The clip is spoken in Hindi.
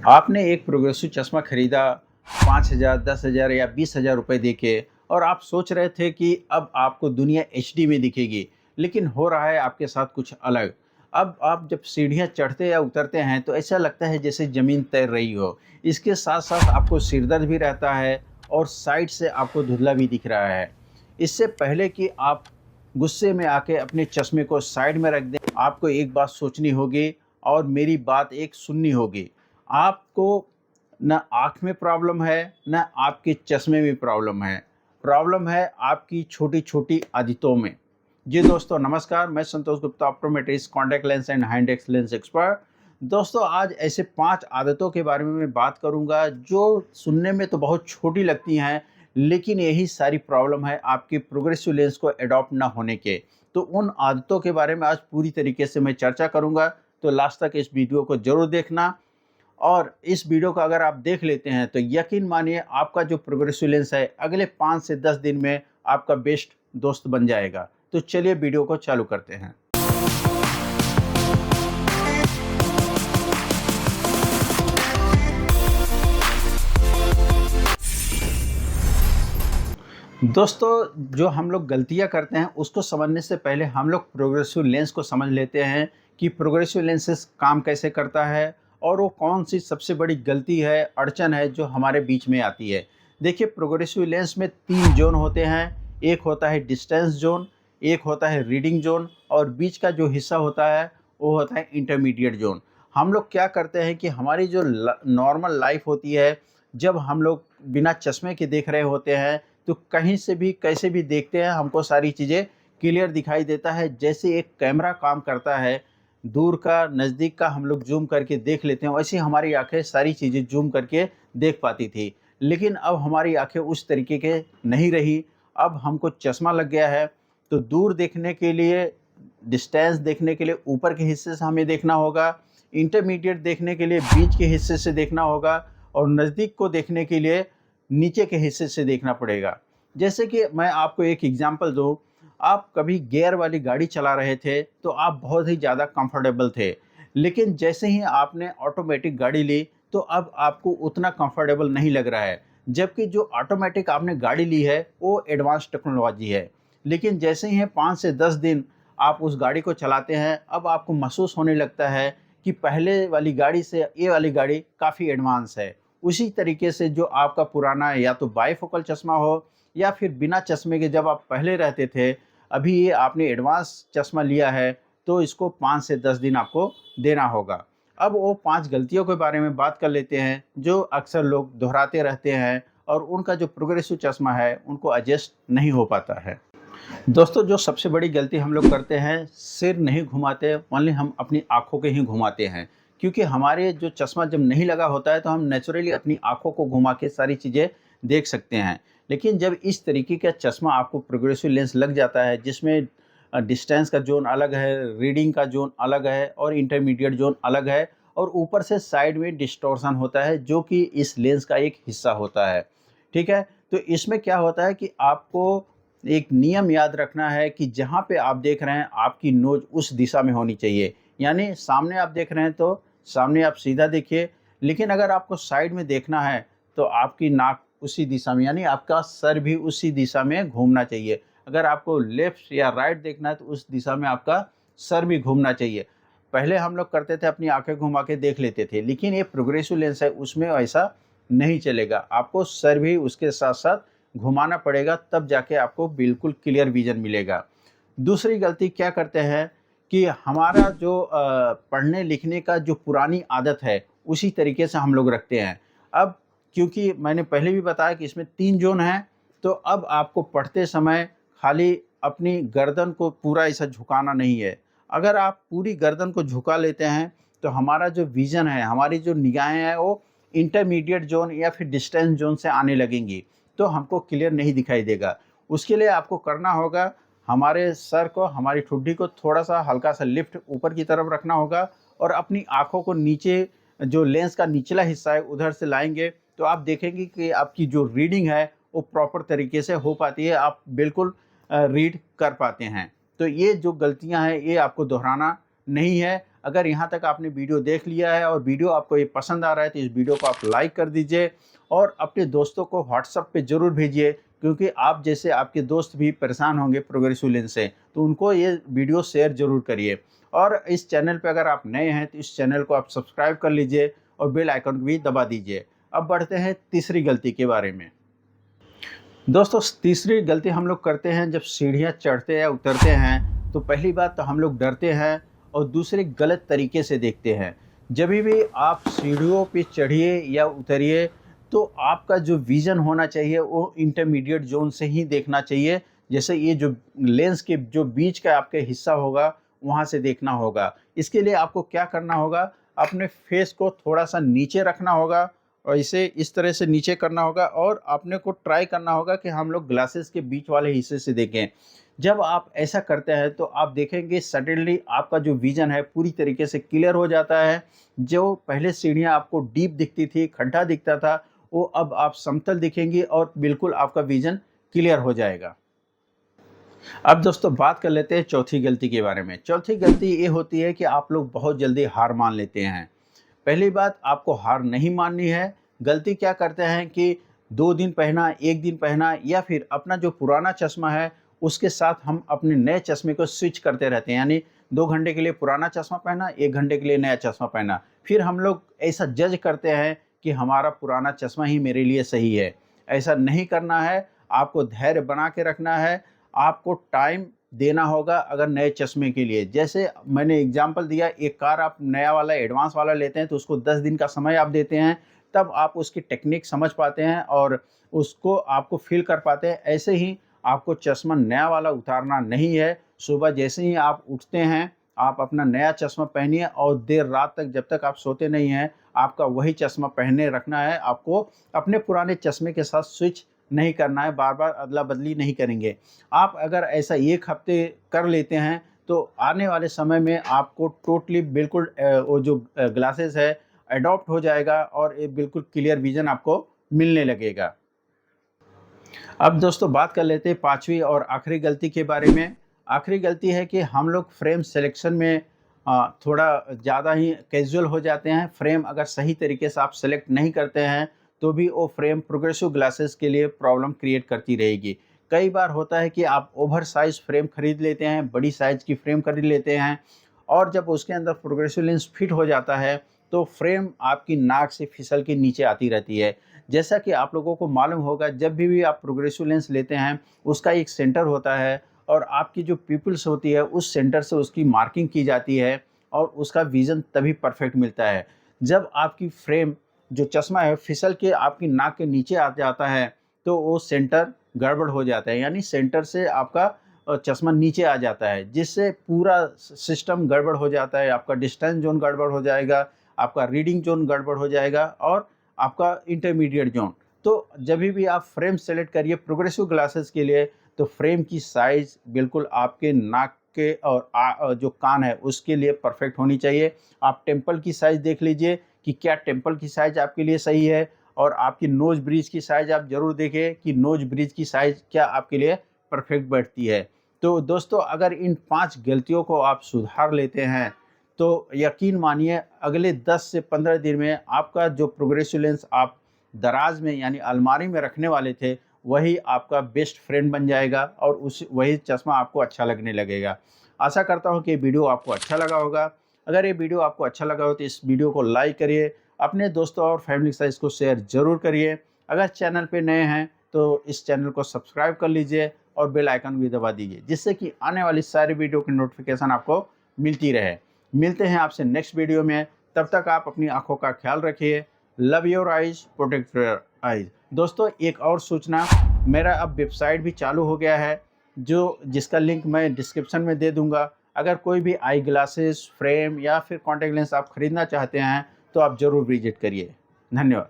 आपने एक प्रोग्रेसिव चश्मा खरीदा 5,000, 10,000 या 20,000 रुपए दे के और आप सोच रहे थे कि अब आपको दुनिया एचडी में दिखेगी, लेकिन हो रहा है आपके साथ कुछ अलग। अब आप जब सीढ़ियाँ चढ़ते या उतरते हैं तो ऐसा लगता है जैसे ज़मीन तैर रही हो। इसके साथ-साथ आपको सिरदर्द भी रहता है और साइड से आपको धुंधला भी दिख रहा है। इससे पहले कि आप गुस्से में आके अपने चश्मे को साइड में रख दें, आपको एक बात सोचनी होगी और मेरी बात एक सुननी होगी। आपको ना आँख में प्रॉब्लम है, ना आपके चश्मे में प्रॉब्लम है आपकी छोटी-छोटी आदतों में। जी दोस्तों नमस्कार, मैं Santosh Gupta, optometrist, contact lens and high index lens expert. दोस्तों आज ऐसे 5 आदतों के बारे में मैं बात करूँगा जो सुनने में तो बहुत छोटी लगती हैं, लेकिन यही सारी प्रॉब्लम है आपके प्रोग्रेसिव लेंस को एडॉप्ट ना होने के। तो उन आदतों के बारे में आज पूरी तरीके से मैं चर्चा करूँगा, तो लास्ट तक इस वीडियो को ज़रूर देखना। और इस वीडियो को अगर आप देख लेते हैं तो यकीन मानिए आपका जो प्रोग्रेसिव लेंस है अगले 5 से 10 दिन में आपका बेस्ट दोस्त बन जाएगा। तो चलिए वीडियो को चालू करते हैं। दोस्तों जो हम लोग गलतियां करते हैं उसको समझने से पहले हम लोग प्रोग्रेसिव लेंस को समझ लेते हैं कि प्रोग्रेसिव लेंसेस काम कैसे करता है और वो कौन सी सबसे बड़ी गलती है, अड़चन है जो हमारे बीच में आती है। देखिए प्रोग्रेसिव लेंस में 3 जोन होते हैं। एक होता है डिस्टेंस जोन, एक होता है रीडिंग जोन और बीच का जो हिस्सा होता है वो होता है इंटरमीडिएट जोन। हम लोग क्या करते हैं कि हमारी जो नॉर्मल लाइफ होती है, जब हम लोग बिना चश्मे के देख रहे होते हैं तो कहीं से भी कैसे भी देखते हैं हमको सारी चीज़ें क्लियर दिखाई देता है। जैसे एक कैमरा काम करता है, दूर का नज़दीक का हम लोग जूम करके देख लेते हैं, वैसे हमारी आंखें सारी चीज़ें जूम करके देख पाती थी। लेकिन अब हमारी आंखें उस तरीके के नहीं रही। अब हमको चश्मा लग गया है तो दूर देखने के लिए, डिस्टेंस देखने के लिए ऊपर के हिस्से से हमें देखना होगा, इंटरमीडिएट देखने के लिए बीच के हिस्से से देखना होगा और नज़दीक को देखने के लिए नीचे के हिस्से से देखना पड़ेगा। जैसे कि मैं आपको एक एग्जांपल दूँ, आप कभी गियर वाली गाड़ी चला रहे थे तो आप बहुत ही ज़्यादा कंफर्टेबल थे। लेकिन जैसे ही आपने ऑटोमेटिक गाड़ी ली तो अब आपको उतना कंफर्टेबल नहीं लग रहा है। जबकि जो ऑटोमेटिक आपने गाड़ी ली है वो एडवांस टेक्नोलॉजी है। लेकिन जैसे ही 5 से 10 दिन आप उस गाड़ी को चलाते हैं, अब आपको महसूस होने लगता है कि पहले वाली गाड़ी से ये वाली गाड़ी काफ़ी एडवांस है। उसी तरीके से जो आपका पुराना या तो बाईफोकल चश्मा हो या फिर बिना चश्मे के जब आप पहले रहते थे, अभी ये आपने एडवांस चश्मा लिया है तो इसको 5 से 10 दिन आपको देना होगा। अब वो 5 गलतियों के बारे में बात कर लेते हैं जो अक्सर लोग दोहराते रहते हैं और उनका जो प्रोग्रेसिव चश्मा है उनको एडजस्ट नहीं हो पाता है। दोस्तों जो सबसे बड़ी गलती हम लोग करते हैं, सिर नहीं घुमाते, ओनली हम अपनी आँखों के ही घुमाते हैं। क्योंकि हमारे जो चश्मा जब नहीं लगा होता है तो हम नेचुरली अपनी आँखों को घुमा के सारी चीज़ें देख सकते हैं। लेकिन जब इस तरीके का चश्मा आपको प्रोग्रेसिव लेंस लग जाता है जिसमें डिस्टेंस का ज़ोन अलग है, रीडिंग का ज़ोन अलग है और इंटरमीडिएट ज़ोन अलग है और ऊपर से साइड में डिस्टॉर्शन होता है जो कि इस लेंस का एक हिस्सा होता है। ठीक है? तो इसमें क्या होता है कि आपको एक नियम याद रखना है कि जहाँ पे आप देख रहे हैं आपकी नोज़ उस दिशा में होनी चाहिए। यानी सामने आप देख रहे हैं तो सामने आप सीधा देखिए, लेकिन अगर आपको साइड में देखना है तो आपकी नाक उसी दिशा में, यानी आपका सर भी उसी दिशा में घूमना चाहिए। अगर आपको लेफ्ट या राइट देखना है तो उस दिशा में आपका सर भी घूमना चाहिए। पहले हम लोग करते थे अपनी आँखें घुमा के देख लेते थे, लेकिन ये प्रोग्रेसिव लेंस है उसमें ऐसा नहीं चलेगा। आपको सर भी उसके साथ-साथ घुमाना पड़ेगा, तब जाके आपको बिल्कुल क्लियर विज़न मिलेगा। दूसरी गलती क्या करते हैं कि हमारा जो पढ़ने लिखने का जो पुरानी आदत है उसी तरीके से हम लोग रखते हैं। अब क्योंकि मैंने पहले भी बताया कि इसमें 3 ज़ोन हैं, तो अब आपको पढ़ते समय खाली अपनी गर्दन को पूरा ऐसा झुकाना नहीं है। अगर आप पूरी गर्दन को झुका लेते हैं तो हमारा जो विज़न है, हमारी जो निगाहें हैं वो इंटरमीडिएट ज़ोन या फिर डिस्टेंस ज़ोन से आने लगेंगी, तो हमको क्लियर नहीं दिखाई देगा। उसके लिए आपको करना होगा, हमारे सर को, हमारी ठुड्डी को थोड़ा-सा हल्का-सा लिफ्ट ऊपर की तरफ रखना होगा और अपनी आँखों को नीचे, जो लेंस का निचला हिस्सा है उधर से लाएँगे, तो आप देखेंगे कि आपकी जो रीडिंग है वो प्रॉपर तरीके से हो पाती है, आप बिल्कुल रीड कर पाते हैं। तो ये जो गलतियाँ हैं ये आपको दोहराना नहीं है। अगर यहाँ तक आपने वीडियो देख लिया है और वीडियो आपको ये पसंद आ रहा है तो इस वीडियो को आप लाइक कर दीजिए और अपने दोस्तों को व्हाट्सएप पे ज़रूर भेजिए, क्योंकि आप जैसे आपके दोस्त भी परेशान होंगे प्रोग्रेसिव लेंस से, तो उनको ये वीडियो शेयर ज़रूर करिए। और इस चैनल पे अगर आप नए हैं तो इस चैनल को आप सब्सक्राइब कर लीजिए और बेल आइकन भी दबा दीजिए। अब बढ़ते हैं तीसरी गलती के बारे में। दोस्तों, तीसरी गलती हम लोग करते हैं जब सीढ़ियाँ चढ़ते या उतरते हैं, तो पहली बात तो हम लोग डरते हैं और दूसरे गलत तरीके से देखते हैं। जब भी आप सीढ़ियों पे चढ़िए या उतरिए तो आपका जो विज़न होना चाहिए वो इंटरमीडिएट ज़ोन से ही देखना चाहिए। जैसे ये जो लेंस के जो बीच का आपका हिस्सा होगा वहाँ से देखना होगा। इसके लिए आपको क्या करना होगा, अपने फेस को थोड़ा-सा नीचे रखना होगा और इसे इस तरह से नीचे करना होगा और अपने को ट्राई करना होगा कि हम लोग ग्लासेस के बीच वाले हिस्से से देखें। जब आप ऐसा करते हैं तो आप देखेंगे सडनली आपका जो विज़न है पूरी तरीके से क्लियर हो जाता है। जो पहले सीढ़ियाँ आपको डीप दिखती थी, खड्डा दिखता था, वो अब आप समतल दिखेंगी और बिल्कुल आपका विज़न क्लियर हो जाएगा। अब दोस्तों बात कर लेते हैं चौथी गलती के बारे में। चौथी गलती ये होती है कि आप लोग बहुत जल्दी हार मान लेते हैं। पहली बात, आपको हार नहीं माननी है। गलती क्या करते हैं कि 2 दिन पहना, 1 दिन पहना या फिर अपना जो पुराना चश्मा है उसके साथ हम अपने नए चश्मे को स्विच करते रहते हैं। यानी 2 घंटे के लिए पुराना चश्मा पहना, 1 घंटे के लिए नया चश्मा पहना। फिर हम लोग ऐसा जज करते हैं कि हमारा पुराना चश्मा ही मेरे लिए सही है। ऐसा नहीं करना है, आपको धैर्य बना के रखना है, आपको टाइम देना होगा अगर नए चश्मे के लिए। जैसे मैंने एग्जांपल दिया, एक कार आप नया वाला एडवांस वाला लेते हैं तो उसको 10 दिन का समय आप देते हैं, तब आप उसकी टेक्निक समझ पाते हैं और उसको आपको फ़ील कर पाते हैं। ऐसे ही आपको चश्मा नया वाला उतारना नहीं है। सुबह जैसे ही आप उठते हैं, आप अपना नया चश्मा पहनिए और देर रात तक जब तक आप सोते नहीं हैं, आपका वही चश्मा पहने रखना है। आपको अपने पुराने चश्मे के साथ स्विच नहीं करना है, बार-बार अदला-बदली नहीं करेंगे। आप अगर ऐसा 1 हफ्ते कर लेते हैं, तो आने वाले समय में आपको टोटली बिल्कुल वो जो ग्लासेस है अडॉप्ट हो जाएगा और ये बिल्कुल क्लियर विज़न आपको मिलने लगेगा। अब दोस्तों बात कर लेते हैं 5वीं और आखिरी गलती के बारे में। आखिरी गलती है कि हम लोग फ्रेम सिलेक्शन में थोड़ा ज़्यादा ही कैज़ुअल हो जाते हैं। फ्रेम अगर सही तरीके से आप सेलेक्ट नहीं करते हैं, तो भी वो फ्रेम प्रोग्रेसिव ग्लासेस के लिए प्रॉब्लम क्रिएट करती रहेगी। कई बार होता है कि आप ओवर साइज़ फ्रेम खरीद लेते हैं, बड़ी साइज़ की फ्रेम खरीद लेते हैं और जब उसके अंदर प्रोग्रेसिव लेंस फिट हो जाता है, तो फ्रेम आपकी नाक से फिसल के नीचे आती रहती है। जैसा कि आप लोगों को मालूम होगा, जब भी आप प्रोग्रेसिव लेंस लेते हैं, उसका एक सेंटर होता है और आपकी जो पिपल्स होती है, उस सेंटर से उसकी मार्किंग की जाती है और उसका विज़न तभी परफेक्ट मिलता है। जब आपकी फ्रेम जो चश्मा है फिसल के आपकी नाक के नीचे आ जाता है, तो वो सेंटर गड़बड़ हो जाता है, यानी सेंटर से आपका चश्मा नीचे आ जाता है, जिससे पूरा सिस्टम गड़बड़ हो जाता है। आपका डिस्टेंस ज़ोन गड़बड़ हो जाएगा, आपका रीडिंग ज़ोन गड़बड़ हो जाएगा और आपका इंटरमीडिएट ज़ोन। तो जभी भी आप फ्रेम सेलेक्ट करिए प्रोग्रेसिव ग्लासेस के लिए, तो फ्रेम की साइज़ बिल्कुल आपके नाक के और जो कान है उसके लिए परफेक्ट होनी चाहिए। आप टेम्पल की साइज़ देख लीजिए कि क्या टेम्पल की साइज़ आपके लिए सही है और आपकी नोज़ ब्रिज की साइज़ आप ज़रूर देखें कि नोज़ ब्रिज की साइज़ क्या आपके लिए परफेक्ट बैठती है। तो दोस्तों, अगर इन 5 गलतियों को आप सुधार लेते हैं, तो यकीन मानिए अगले 10 से 15 दिन में आपका जो प्रोग्रेसिव लेंस आप दराज में यानी अलमारी में रखने वाले थे, वही आपका बेस्ट फ्रेंड बन जाएगा और वही चश्मा आपको अच्छा लगने लगेगा। आशा करता हूँ कि ये वीडियो आपको अच्छा लगा होगा। अगर ये वीडियो आपको अच्छा लगा हो तो इस वीडियो को लाइक करिए, अपने दोस्तों और फैमिली के साथ इसको शेयर ज़रूर करिए। अगर चैनल पे नए हैं तो इस चैनल को सब्सक्राइब कर लीजिए और बेल आइकन भी दबा दीजिए, जिससे कि आने वाली सारी वीडियो की नोटिफिकेशन आपको मिलती रहे। मिलते हैं आपसे नेक्स्ट वीडियो में, तब तक आप अपनी आँखों का ख्याल रखिए। Love your eyes, protect your eyes. दोस्तों, एक और सूचना, मेरा अब वेबसाइट भी चालू हो गया है, जिसका लिंक मैं डिस्क्रिप्शन में दे दूँगा। अगर कोई भी आई ग्लासेस, फ्रेम या फिर कॉन्टैक्ट लेंस आप खरीदना चाहते हैं, तो आप ज़रूर विजिट करिए। धन्यवाद।